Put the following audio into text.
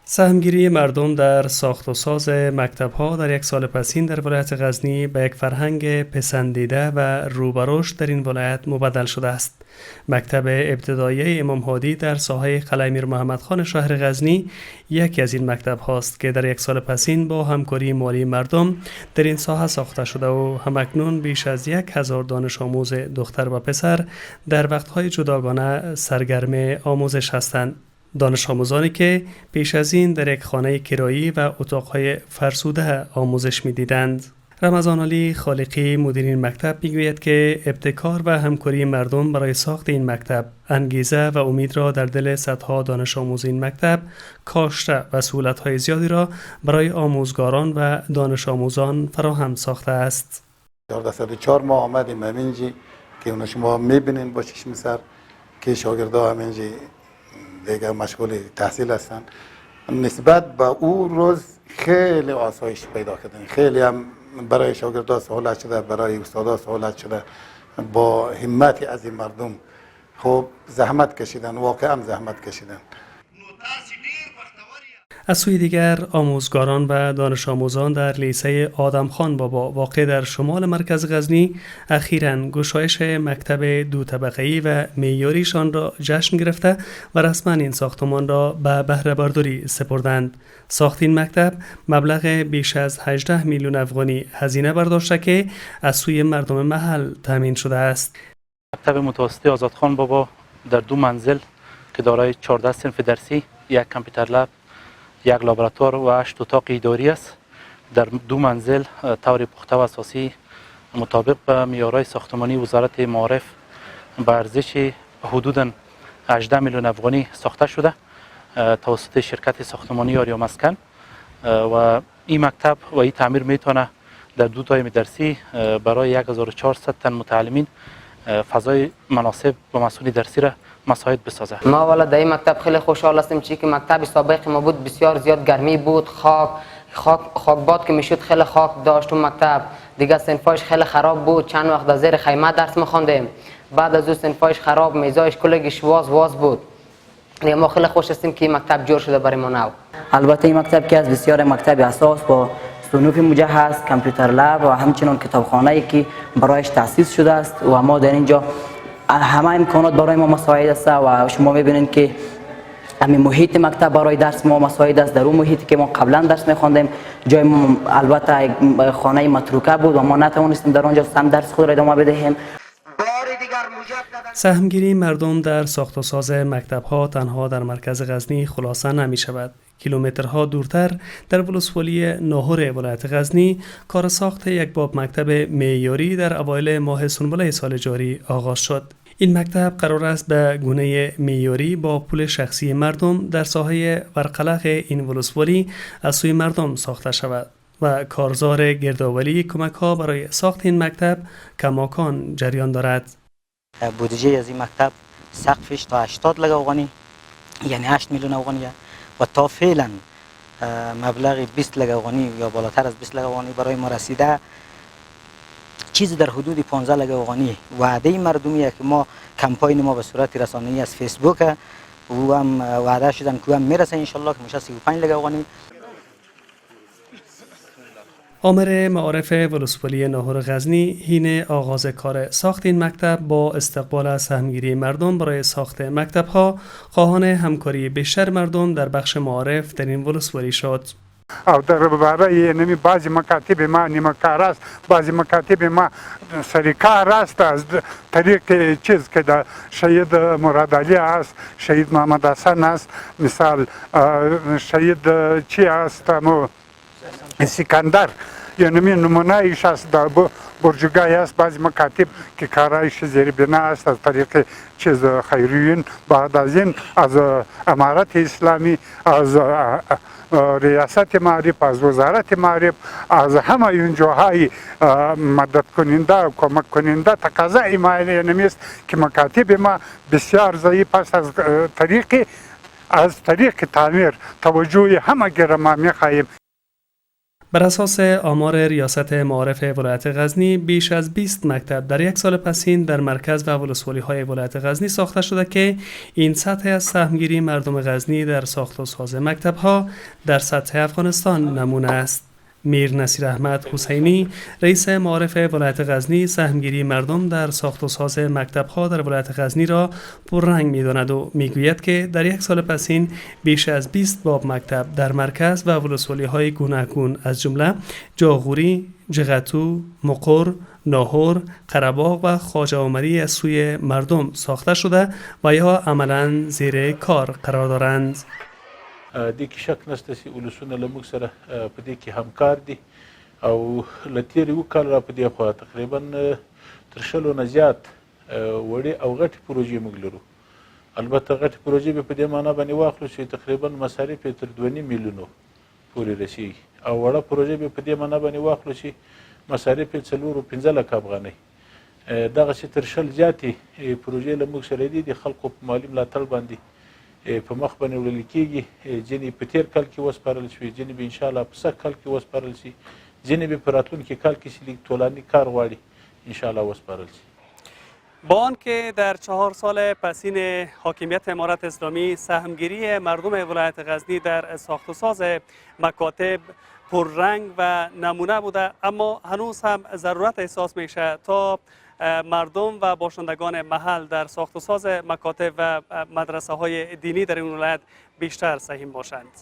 سهمگیری مردم در ساخت و ساز مکتب‌ها در یک سال پسین در ولایت غزنی به یک فرهنگ پسندیده و روبرشت در این ولایت مبدل شده است. مکتب ابتدایی امام هادی در ساحه قلعه امیر محمد خان شهر غزنی یکی از این مکتب هاست که در یک سال پسین با همکاری مالی مردم در این ساحه ساخته شده و همکنون بیش از 1000 دانش آموز دختر و پسر در وقت‌های جداگانه سرگرم آموزش هستند. دانش آموزانی که پیش از این در یک خانه کرایی و اتاقهای فرسوده آموزش می دیدند. رمضان علی خالقی مدیر این مکتب می گوید که ابتکار و همکاری مردم برای ساخت این مکتب انگیزه و امید را در دل صدها دانش آموز این مکتب کاشته و سهولت‌های زیادی را برای آموزگاران و دانش آموزان فراهم ساخته است. 1404 ما آمدیم همینجی که اون شما میبینین با چشم سر که شاگردها همینجی دیگه مشغول تحصیل هستن. نسبت به او روز خیلی آسایش پیدا کردن، خیلی هم برای شاگردها سهولت شده، برای استادا سهولت شده. با همت از این مردم خب زحمت کشیدن، واقعا زحمت کشیدن. از سوی دیگر آموزگاران و دانش آموزان در لیسه آدم خان بابا واقع در شمال مرکز غزنی اخیراً گشایش مکتب دو طبقه‌ای و معیاریشان را جشن گرفته و رسما این ساختمان را به بهره برداری سپردند. ساخت این مکتب مبلغ بیش از 18 میلیون افغانی هزینه برداشته که از سوی مردم محل تامین شده است. مکتب متوسطه آزادخان بابا در 2 منزل که دارای 14 صنف درسی، یک کامپیوتر لب، یک لابراتوار و 8 اتاق اداری است. در 2 منزل طور پخته و اساسی مطابق به معیارهای ساختمانی وزارت معارف به ارزش حدوداً 18 میلیون افغانی ساخته شده توسط شرکت ساختمانی آریا مسکن و این مکتب و این تعمیر میتونه در 2 تایم درسی برای 1400 تن متعلمین فضای مناسب و مسئول درسی را مساعد بسازه. ما والا در این مکتب خیلی خوشحال هستیم چون که مکتب سابق ما بود بسیار زیاد گرمی بود، خاکباد که میشد خیلی خاک داشت اون مکتب، دیگه صنفایش خیلی خراب بود، چند وقت در زیر خیمه درس می‌خوندیم، بعد از اون صنفایش خراب، میزایش کلگیش واز بود. ما خیلی خوش هستیم که این مکتب جور شده برای ما نو. البته این مکتب که از بسیار مکتب اساس با صنوف مجهز، کامپیوتر لب و همچنین کتابخانه‌ای که برایش تأسیس شده است و ما در اینجا همه امکانات برای ما مساعد است و شما می‌بینید که همین محیط مکتب برای درس ما مساعد است. در اون محیطی که ما قبلا درس می‌خواندیم جای ما البته خانه متروکه بود و ما نتوانستیم در آنجا هم درس خود را ادامه بدهیم. سهمگیری مردم در ساخت و ساز مکتب‌ها تنها در مرکز غزنی خلاصه نمی شود. کیلومترها دورتر در ولسوالی ناهور ولایت غزنی کار ساخت یک باب مکتب معیاری در اوایل ماه سنبله سال جاری آغاز شد. این مکتب قرار است به گونه معیاری با پول شخصی مردم در ساحه ورقلق این ولسوالی از سوی مردم ساخته شود و کارزار گردآوری کمک‌ها برای ساخت این مکتب کماکان جریان دارد. بودجه از این مکتب سقفش تا 80 لک افغانی یعنی 8 میلیون افغانی و تا فعلا مبلغ 20 لک افغانی یا بالاتر از 20 لک افغانی برای ما رسیده. چیزی در حدود 15 لک افغانی وعده مردمیه که ما کمپاین ما به صورت رسانه‌ای از فیسبوک و هم وعده شدن که هم میرسه ان شاء الله که میشه 35 لک افغانی. آمر معارف ولسوالی ناهور غزنی حین آغاز کار ساخت این مکتب با استقبال از سهمگیری مردم برای ساخت مکتب‌ها خواهان همکاری بیشتر مردم در بخش معارف در این ولسوالی شد. او در برای نمی بعضی مکاتب ما نیمه‌کار است، بعضی مکاتب ما سریکار است. از طریق چیز که در شهید مراد علی است، شهید محمد حسن است، مثال شهید چی است سکندر، یعنی نمونه ایش است. در برجگاه است بعضی مکاتب که کارایش زیر بنا است از طریق چیز خیریون. بعد از این از امارت اسلامی، از ریاست معارف، از وزارت معارف، از همه این جاهای مدد کننده و کمک کننده تقاضا ایمانی نمیست که مکاتب ما بسیار ضعیف است. از طریق تعمیر توجه همه گرما میخواهیم. بر اساس آمار ریاست معارف ولایت غزنی بیش از 20 مکتب در یک سال پسین در مرکز و ولسوالی‌های ولایت غزنی ساخته شده که این سطح از سهمگیری مردم غزنی در ساخت و ساز مکتب‌ها در سطح افغانستان نمونه است. میر نصیر احمد حسینی رئیس معارف ولایت غزنی سهمگیری مردم در ساخت و ساز مکتب‌ها در ولایت غزنی را پررنگ می‌داند و می‌گوید که در یک سال پسین بیش از 20 باب مکتب در مرکز و ولسوالی‌های گوناگون از جمله جاغوری، جغتو، مقر، ناهور، قره‌باغ و خواجه عمری از سوی مردم ساخته شده و یا عملاً زیر کار قرار دارند. دې کې شک نشته چې ولسونه له موږ سره په دې کې همکار دي او له تېرې اووه کاله را په دې خوا تقریبا تر شلو نه زیات وړې او غټې پروژې موږ لرو. البته غټې پروژې به په دې معنا باندې واخلو چې تقریبا مصارف یې تر 2.5 میلیونو پورې رسیږي او وړه پروژې به په دې معنا باندې واخلو چې مصارف یې 4-5 لک افغانۍ. دغسې تر شل زیاتې پروژې له موږ سره دي د خلکو په مالي ملاتړ باندې په مخ باندې وړل کېږي. ځینې په تېر کال کې وسپارل شوي، ځینې به انشاءالله په سږ کال کې وسپارل شي، ځینې به په راتلونکي کال کې چې لیک طولاني کار غواړي انشاءالله وسپارل شي. با آنکه در 4 سال پسین حاکمیت امارت اسلامی سهمگیری مردم ولایت غزنی در ساخت و ساز مکاتب پررنگ و نمونه بوده، اما هنوز هم ضرورت احساس میشه تا مردم و باشندگان محل در ساخت و ساز مکاتب و مدرسه های دینی در این ولایت بیشتر سهیم باشند.